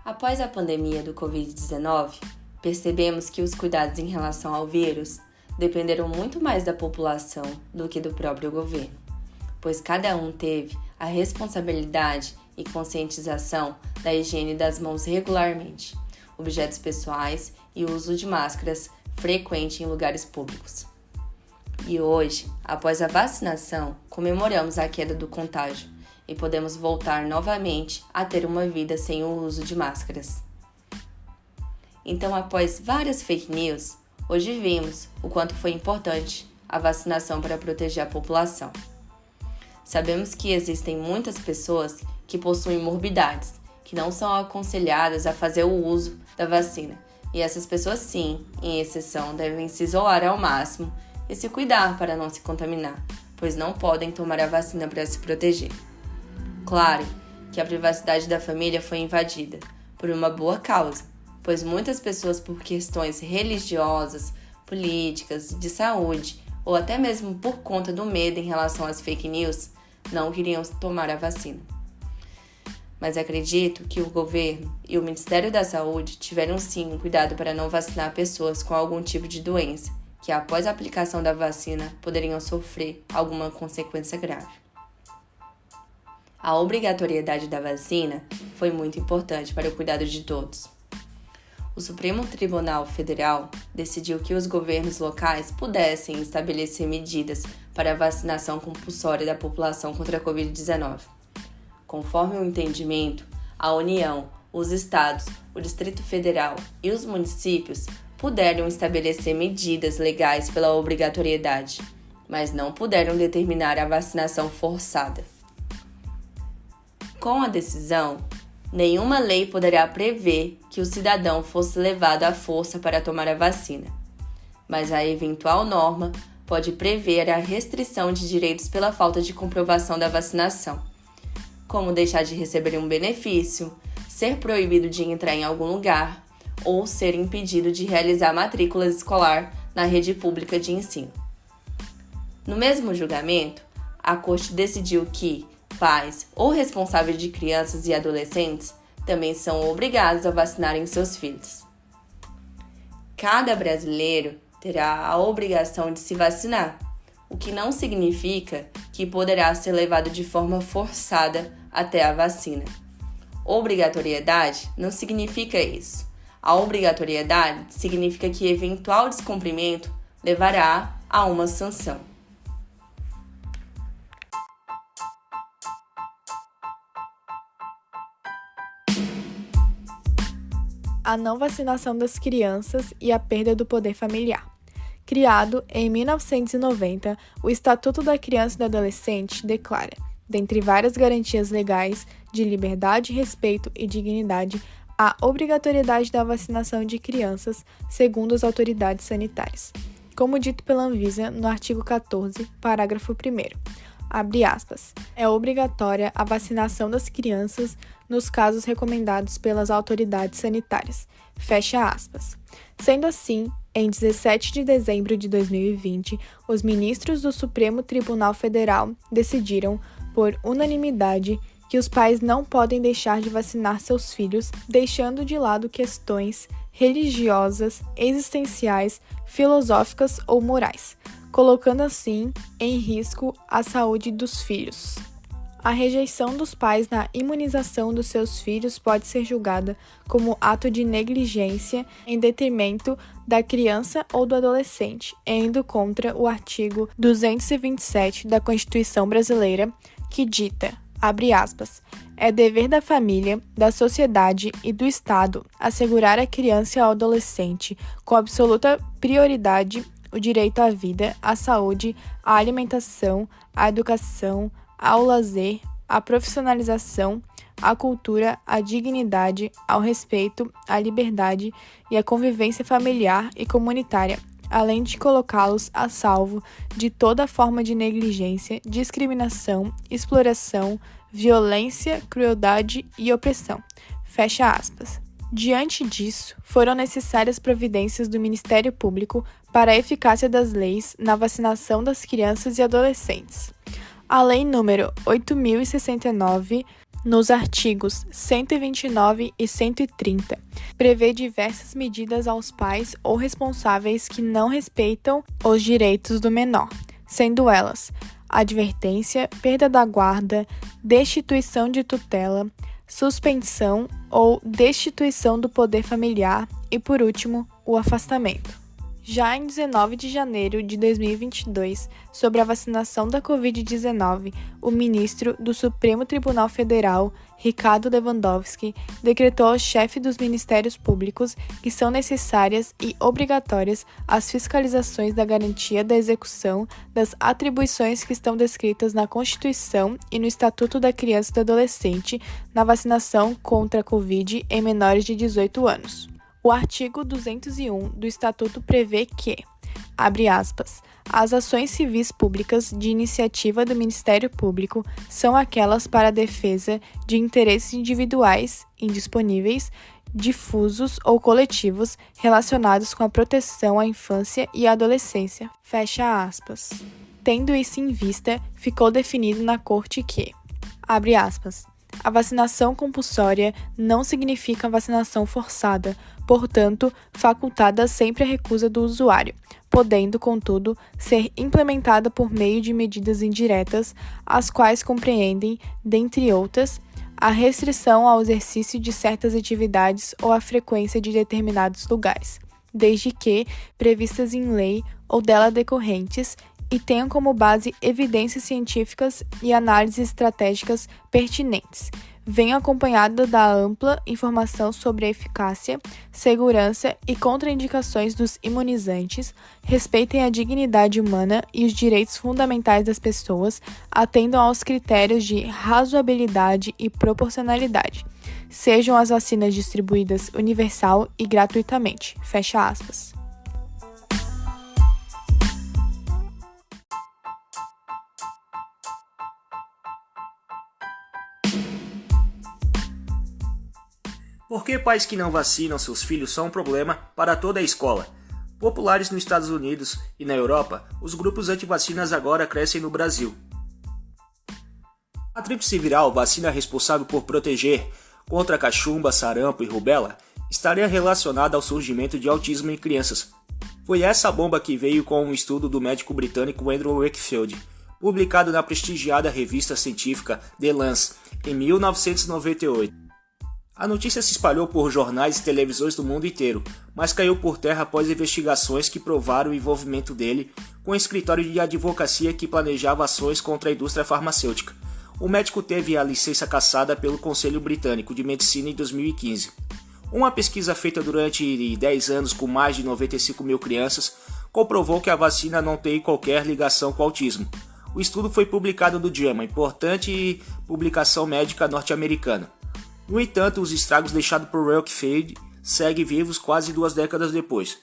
Após a pandemia do Covid-19, percebemos que os cuidados em relação ao vírus dependeram muito mais da população do que do próprio governo, pois cada um teve a responsabilidade e conscientização da higiene das mãos regularmente, objetos pessoais e o uso de máscaras frequente em lugares públicos. E hoje, após a vacinação, comemoramos a queda do contágio e podemos voltar novamente a ter uma vida sem o uso de máscaras. Então, após várias fake news, hoje vimos o quanto foi importante a vacinação para proteger a população. Sabemos que existem muitas pessoas que possuem morbidades, que não são aconselhadas a fazer o uso da vacina. E essas pessoas sim, em exceção, devem se isolar ao máximo e se cuidar para não se contaminar, pois não podem tomar a vacina para se proteger. Claro que a privacidade da família foi invadida por uma boa causa, pois muitas pessoas por questões religiosas, políticas, de saúde ou até mesmo por conta do medo em relação às fake news, não queriam tomar a vacina. Mas acredito que o governo e o Ministério da Saúde tiveram sim um cuidado para não vacinar pessoas com algum tipo de doença, que após a aplicação da vacina poderiam sofrer alguma consequência grave. A obrigatoriedade da vacina foi muito importante para o cuidado de todos. O Supremo Tribunal Federal decidiu que os governos locais pudessem estabelecer medidas para a vacinação compulsória da população contra a Covid-19. Conforme o entendimento, a União, os estados, o Distrito Federal e os municípios puderam estabelecer medidas legais pela obrigatoriedade, mas não puderam determinar a vacinação forçada. Com a decisão, nenhuma lei poderá prever que o cidadão fosse levado à força para tomar a vacina, mas a eventual norma pode prever a restrição de direitos pela falta de comprovação da vacinação, como deixar de receber um benefício, ser proibido de entrar em algum lugar ou ser impedido de realizar matrícula escolar na rede pública de ensino. No mesmo julgamento, a Corte decidiu que pais ou responsáveis de crianças e adolescentes também são obrigados a vacinarem seus filhos. Cada brasileiro terá a obrigação de se vacinar, o que não significa que poderá ser levado de forma forçada até a vacina. Obrigatoriedade não significa isso. A obrigatoriedade significa que eventual descumprimento levará a uma sanção. A não vacinação das crianças e a perda do poder familiar. Criado em 1990, o Estatuto da Criança e do Adolescente declara, dentre várias garantias legais de liberdade, respeito e dignidade, a obrigatoriedade da vacinação de crianças, segundo as autoridades sanitárias. Como dito pela Anvisa no artigo 14, parágrafo 1º, abre aspas, é obrigatória a vacinação das crianças nos casos recomendados pelas autoridades sanitárias, fecha aspas. Sendo assim, em 17 de dezembro de 2020, os ministros do Supremo Tribunal Federal decidiram, por unanimidade, que os pais não podem deixar de vacinar seus filhos, deixando de lado questões religiosas, existenciais, filosóficas ou morais, colocando assim em risco a saúde dos filhos. A rejeição dos pais na imunização dos seus filhos pode ser julgada como ato de negligência em detrimento da criança ou do adolescente, indo contra o artigo 227 da Constituição Brasileira, que dita, abre aspas, é dever da família, da sociedade e do Estado assegurar à criança e ao adolescente, com absoluta prioridade, o direito à vida, à saúde, à alimentação, à educação, ao lazer, à profissionalização, à cultura, à dignidade, ao respeito, à liberdade e à convivência familiar e comunitária, além de colocá-los a salvo de toda forma de negligência, discriminação, exploração, violência, crueldade e opressão. Fecha aspas. Diante disso, foram necessárias providências do Ministério Público para a eficácia das leis na vacinação das crianças e adolescentes. A Lei nº 8.069, nos artigos 129 e 130, prevê diversas medidas aos pais ou responsáveis que não respeitam os direitos do menor, sendo elas advertência, perda da guarda, destituição de tutela, suspensão ou destituição do poder familiar e, por último, o afastamento. Já em 19 de janeiro de 2022, sobre a vacinação da Covid-19, o ministro do Supremo Tribunal Federal, Ricardo Lewandowski, decretou ao chefe dos ministérios públicos que são necessárias e obrigatórias as fiscalizações da garantia da execução das atribuições que estão descritas na Constituição e no Estatuto da Criança e do Adolescente na vacinação contra a Covid em menores de 18 anos. O artigo 201 do Estatuto prevê que, abre aspas, as ações civis públicas de iniciativa do Ministério Público são aquelas para a defesa de interesses individuais, indisponíveis, difusos ou coletivos relacionados com a proteção à infância e à adolescência, fecha aspas. Tendo isso em vista, ficou definido na Corte que, abre aspas, a vacinação compulsória não significa vacinação forçada, portanto, facultada sempre a recusa do usuário, podendo, contudo, ser implementada por meio de medidas indiretas, as quais compreendem, dentre outras, a restrição ao exercício de certas atividades ou a frequência de determinados lugares, desde que previstas em lei ou dela decorrentes, e tenham como base evidências científicas e análises estratégicas pertinentes. Venham acompanhada da ampla informação sobre a eficácia, segurança e contraindicações dos imunizantes, respeitem a dignidade humana e os direitos fundamentais das pessoas, atendam aos critérios de razoabilidade e proporcionalidade. Sejam as vacinas distribuídas universal e gratuitamente. Fecha aspas. Por que pais que não vacinam seus filhos são um problema para toda a escola? Populares nos Estados Unidos e na Europa, os grupos anti-vacinas agora crescem no Brasil. A tríplice viral, vacina responsável por proteger contra cachumba, sarampo e rubéola, estaria relacionada ao surgimento de autismo em crianças. Foi essa bomba que veio com um estudo do médico britânico Andrew Wakefield, publicado na prestigiada revista científica The Lancet, em 1998. A notícia se espalhou por jornais e televisões do mundo inteiro, mas caiu por terra após investigações que provaram o envolvimento dele com um escritório de advocacia que planejava ações contra a indústria farmacêutica. O médico teve a licença cassada pelo Conselho Britânico de Medicina em 2015. Uma pesquisa feita durante 10 anos com mais de 95 mil crianças comprovou que a vacina não tem qualquer ligação com o autismo. O estudo foi publicado no JAMA, importante publicação médica norte-americana. No entanto, os estragos deixados por Wakefield seguem vivos quase 2 décadas depois.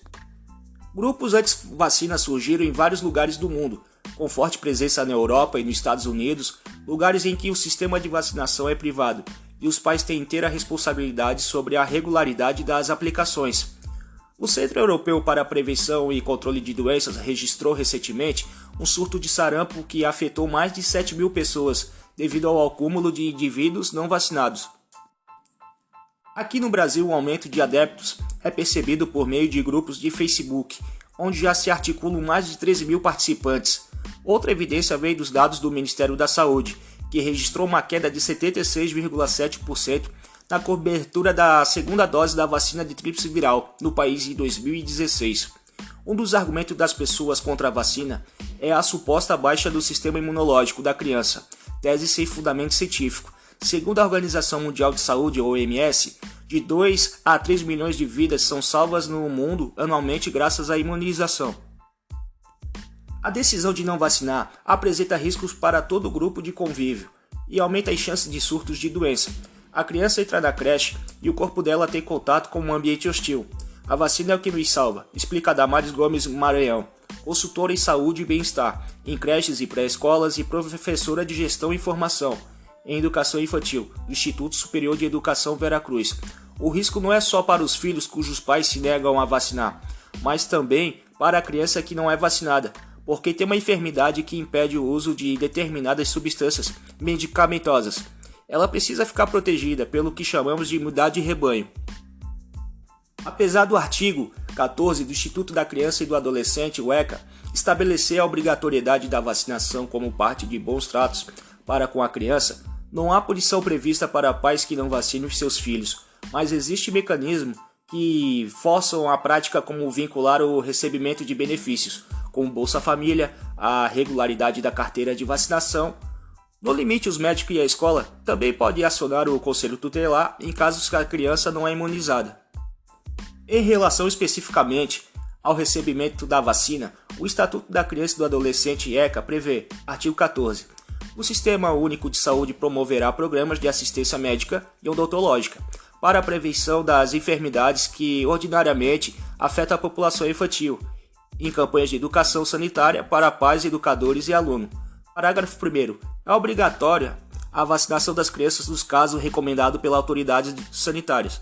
Grupos anti-vacina surgiram em vários lugares do mundo, com forte presença na Europa e nos Estados Unidos, lugares em que o sistema de vacinação é privado e os pais têm inteira responsabilidade sobre a regularidade das aplicações. O Centro Europeu para a Prevenção e Controle de Doenças registrou recentemente um surto de sarampo que afetou mais de 7 mil pessoas devido ao acúmulo de indivíduos não vacinados. Aqui no Brasil, o aumento de adeptos é percebido por meio de grupos de Facebook, onde já se articulam mais de 13 mil participantes. Outra evidência veio dos dados do Ministério da Saúde, que registrou uma queda de 76,7% na cobertura da segunda dose da vacina de tríplice viral no país em 2016. Um dos argumentos das pessoas contra a vacina é a suposta baixa do sistema imunológico da criança, tese sem fundamento científico. Segundo a Organização Mundial de Saúde, OMS, de 2 a 3 milhões de vidas são salvas no mundo anualmente graças à imunização. A decisão de não vacinar apresenta riscos para todo o grupo de convívio e aumenta as chances de surtos de doença. A criança entra na creche e o corpo dela tem contato com um ambiente hostil. A vacina é o que nos salva, explica Damares Gomes Maranhão, consultora em saúde e bem-estar, em creches e pré-escolas e professora de gestão e formação em Educação Infantil, do Instituto Superior de Educação Veracruz. O risco não é só para os filhos cujos pais se negam a vacinar, mas também para a criança que não é vacinada, porque tem uma enfermidade que impede o uso de determinadas substâncias medicamentosas. ela precisa ficar protegida pelo que chamamos de imunidade de rebanho. Apesar do artigo 14 do Instituto da Criança e do Adolescente, o ECA, estabelecer a obrigatoriedade da vacinação como parte de bons tratos para com a criança, não há punição prevista para pais que não vacinem os seus filhos, mas existe mecanismo que forçam a prática, como vincular o recebimento de benefícios, como Bolsa Família, a regularidade da carteira de vacinação. No limite, os médicos e a escola também podem acionar o Conselho Tutelar em casos que a criança não é imunizada. Em relação especificamente ao recebimento da vacina, o Estatuto da Criança e do Adolescente ECA prevê, artigo 14, o Sistema Único de Saúde promoverá programas de assistência médica e odontológica para a prevenção das enfermidades que ordinariamente afetam a população infantil, em campanhas de educação sanitária para pais, educadores e alunos. Parágrafo 1º. É obrigatória a vacinação das crianças nos casos recomendados pelas autoridades sanitárias.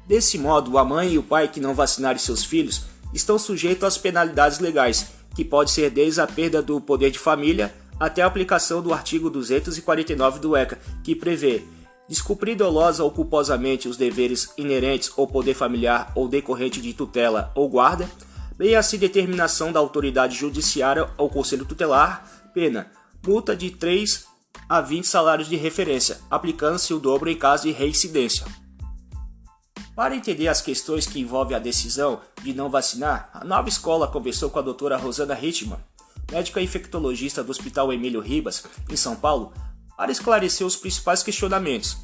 Desse modo, a mãe e o pai que não vacinarem seus filhos estão sujeitos às penalidades legais, que pode ser desde a perda do poder de família até a aplicação do artigo 249 do ECA, que prevê descumprir dolosa ou culposamente os deveres inerentes ao poder familiar ou decorrente de tutela ou guarda, bem assim determinação da autoridade judiciária ao Conselho Tutelar, pena, multa de 3 a 20 salários de referência, aplicando-se o dobro em caso de reincidência. Para entender as questões que envolvem a decisão de não vacinar, a Nova Escola conversou com a doutora Rosana Hickman, médica infectologista do Hospital Emílio Ribas, em São Paulo, para esclarecer os principais questionamentos.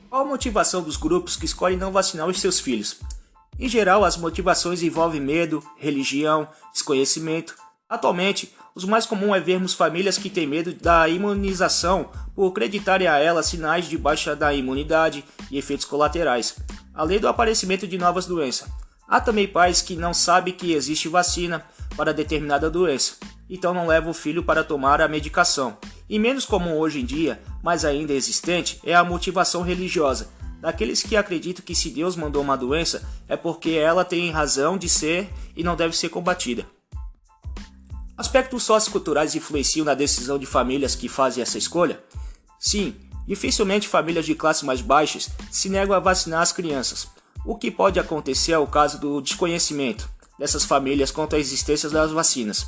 Qual a motivação dos grupos que escolhem não vacinar os seus filhos? Em geral, as motivações envolvem medo, religião, desconhecimento. Atualmente, os mais comuns é vermos famílias que têm medo da imunização por acreditarem a ela sinais de baixa da imunidade e efeitos colaterais, além do aparecimento de novas doenças. Há também pais que não sabem que existe vacina para determinada doença, então não levam o filho para tomar a medicação. E menos comum hoje em dia, mas ainda existente, é a motivação religiosa, daqueles que acreditam que se Deus mandou uma doença é porque ela tem razão de ser e não deve ser combatida. Aspectos socioculturais influenciam na decisão de famílias que fazem essa escolha? Sim, dificilmente famílias de classes mais baixas se negam a vacinar as crianças. O que pode acontecer é o caso do desconhecimento dessas famílias quanto à existência das vacinas.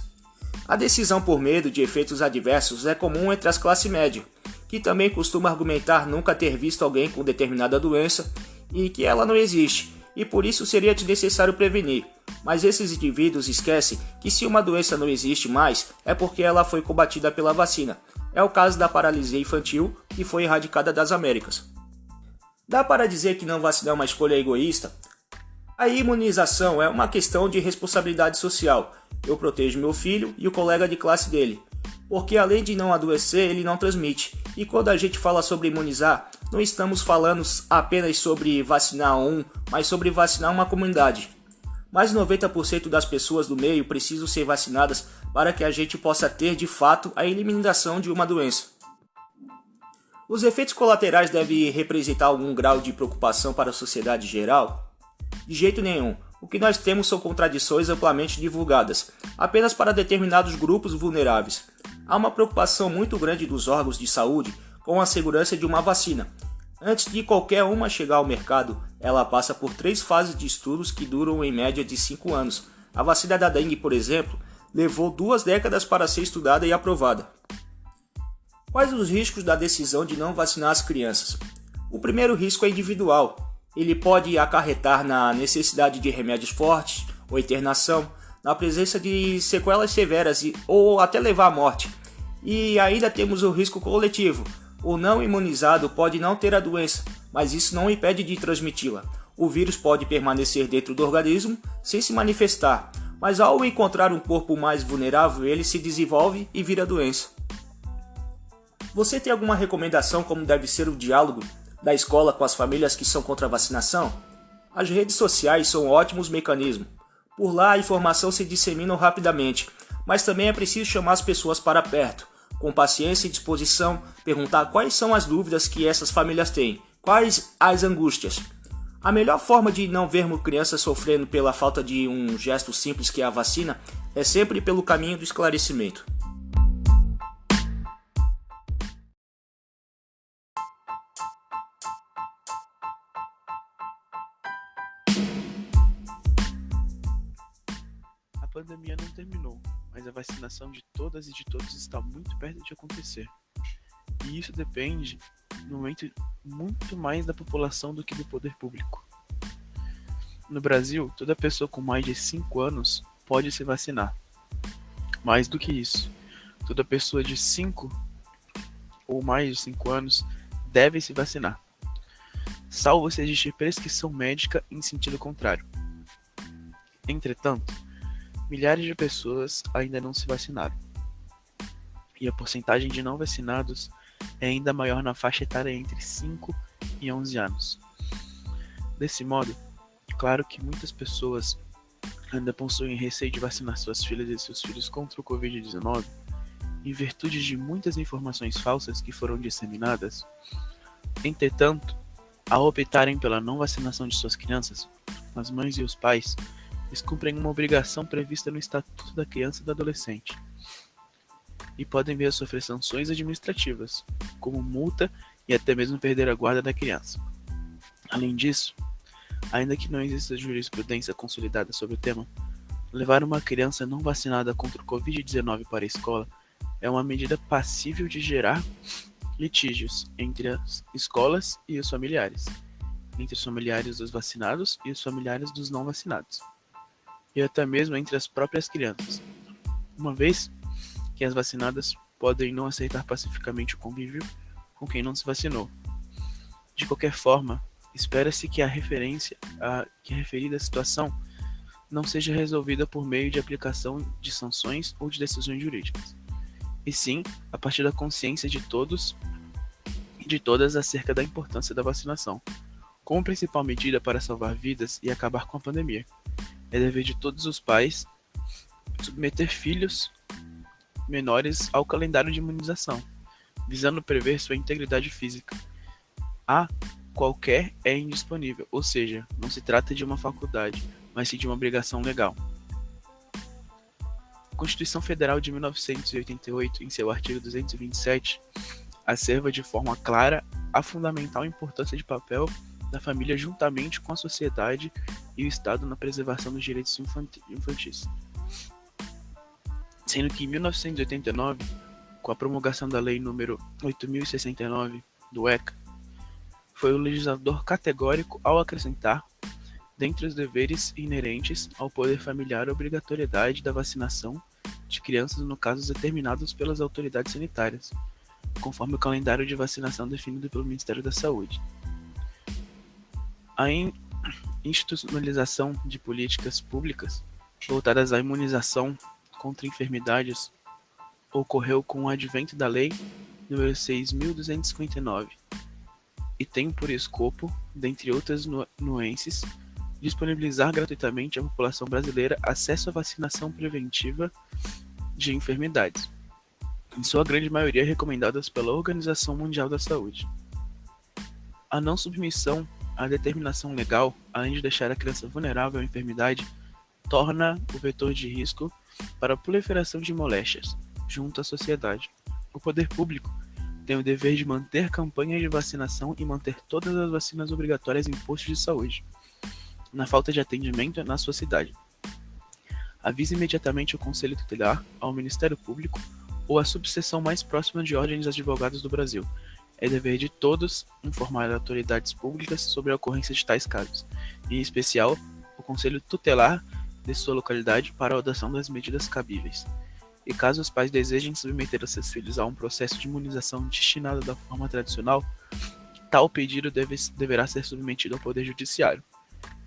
A decisão por medo de efeitos adversos é comum entre as classes médias, que também costuma argumentar nunca ter visto alguém com determinada doença e que ela não existe, e por isso seria necessário prevenir. Mas esses indivíduos esquecem que se uma doença não existe mais, é porque ela foi combatida pela vacina. É o caso da paralisia infantil, que foi erradicada das Américas. Dá para dizer que não vacinar é uma escolha egoísta? A imunização é uma questão de responsabilidade social. Eu protejo meu filho e o colega de classe dele, porque além de não adoecer, ele não transmite. E quando a gente fala sobre imunizar, não estamos falando apenas sobre vacinar um, mas sobre vacinar uma comunidade. Mais de 90% das pessoas do meio precisam ser vacinadas para que a gente possa ter, de fato, a eliminação de uma doença. Os efeitos colaterais devem representar algum grau de preocupação para a sociedade geral? De jeito nenhum. O que nós temos são contradições amplamente divulgadas, apenas para determinados grupos vulneráveis. Há uma preocupação muito grande dos órgãos de saúde com a segurança de uma vacina. Antes de qualquer uma chegar ao mercado, ela passa por 3 fases de estudos que duram em média de 5 anos. A vacina da dengue, por exemplo, levou 2 décadas para ser estudada e aprovada. Quais os riscos da decisão de não vacinar as crianças? O primeiro risco é individual. Ele pode acarretar na necessidade de remédios fortes ou internação, na presença de sequelas severas ou até levar à morte. E ainda temos o risco coletivo. O não imunizado pode não ter a doença, mas isso não impede de transmiti-la. O vírus pode permanecer dentro do organismo sem se manifestar, mas ao encontrar um corpo mais vulnerável, ele se desenvolve e vira doença. Você tem alguma recomendação como deve ser o diálogo da escola com as famílias que são contra a vacinação? As redes sociais são ótimos mecanismos. Por lá a informação se dissemina rapidamente, mas também é preciso chamar as pessoas para perto, com paciência e disposição, perguntar quais são as dúvidas que essas famílias têm, quais as angústias. A melhor forma de não vermos crianças sofrendo pela falta de um gesto simples que é a vacina é sempre pelo caminho do esclarecimento. pandemia não terminou, mas a vacinação de todas e de todos está muito perto de acontecer. E isso depende, no momento, muito mais da população do que do poder público. No Brasil, toda pessoa com mais de 5 anos pode se vacinar. Mais do que isso, toda pessoa de 5 ou mais de 5 anos deve se vacinar, salvo se existir prescrição médica em sentido contrário. Entretanto, milhares de pessoas ainda não se vacinaram, e a porcentagem de não vacinados é ainda maior na faixa etária entre 5 e 11 anos. Desse modo, claro que muitas pessoas ainda possuem receio de vacinar suas filhas e seus filhos contra o Covid-19, em virtude de muitas informações falsas que foram disseminadas. Entretanto, ao optarem pela não vacinação de suas crianças, as mães e os pais cumprem uma obrigação prevista no Estatuto da Criança e do Adolescente e podem vir a sofrer sanções administrativas, como multa e até mesmo perder a guarda da criança. Além disso, ainda que não exista jurisprudência consolidada sobre o tema, levar uma criança não vacinada contra o Covid-19 para a escola é uma medida passível de gerar litígios entre as escolas e os familiares, entre os familiares dos vacinados e os familiares dos não vacinados, e até mesmo entre as próprias crianças, uma vez que as vacinadas podem não aceitar pacificamente o convívio com quem não se vacinou. De qualquer forma, espera-se que a referida situação não seja resolvida por meio de aplicação de sanções ou de decisões jurídicas, e sim a partir da consciência de todos e de todas acerca da importância da vacinação, como principal medida para salvar vidas e acabar com a pandemia. É dever de todos os pais submeter filhos menores ao calendário de imunização, visando prever sua integridade física. A qualquer é indisponível, ou seja, não se trata de uma faculdade, mas sim de uma obrigação legal. A Constituição Federal de 1988, em seu artigo 227, asserva de forma clara a fundamental importância de papel da família juntamente com a sociedade e o Estado na preservação dos direitos infantis. Sendo que em 1989, com a promulgação da Lei nº 8.069 do ECA, foi o legislador categórico ao acrescentar, dentre os deveres inerentes ao poder familiar, a obrigatoriedade da vacinação de crianças no casos determinados pelas autoridades sanitárias, conforme o calendário de vacinação definido pelo Ministério da Saúde. A institucionalização de políticas públicas voltadas à imunização contra enfermidades ocorreu com o advento da Lei nº 6.259 e tem por escopo, dentre outras nuances, disponibilizar gratuitamente à população brasileira acesso à vacinação preventiva de enfermidades, em sua grande maioria recomendadas pela Organização Mundial da Saúde. A não submissão à determinação legal, além de deixar a criança vulnerável à enfermidade, torna o vetor de risco para a proliferação de moléstias junto à sociedade. O poder público tem o dever de manter campanhas de vacinação e manter todas as vacinas obrigatórias em postos de saúde, na falta de atendimento na sua cidade. Avise imediatamente o Conselho Tutelar, ao Ministério Público ou à subseção mais próxima de ordens dos advogados do Brasil. É dever de todos informar as autoridades públicas sobre a ocorrência de tais casos, em especial o Conselho Tutelar de sua localidade para a adoção das medidas cabíveis. E caso os pais desejem submeter os seus filhos a um processo de imunização destinado da forma tradicional, tal pedido deverá ser submetido ao Poder Judiciário.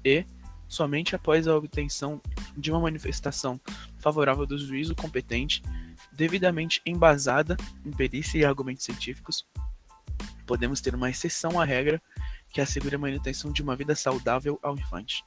E, somente após a obtenção de uma manifestação favorável do juízo competente, devidamente embasada em perícia e argumentos científicos, podemos ter uma exceção à regra que assegure a manutenção de uma vida saudável ao infante.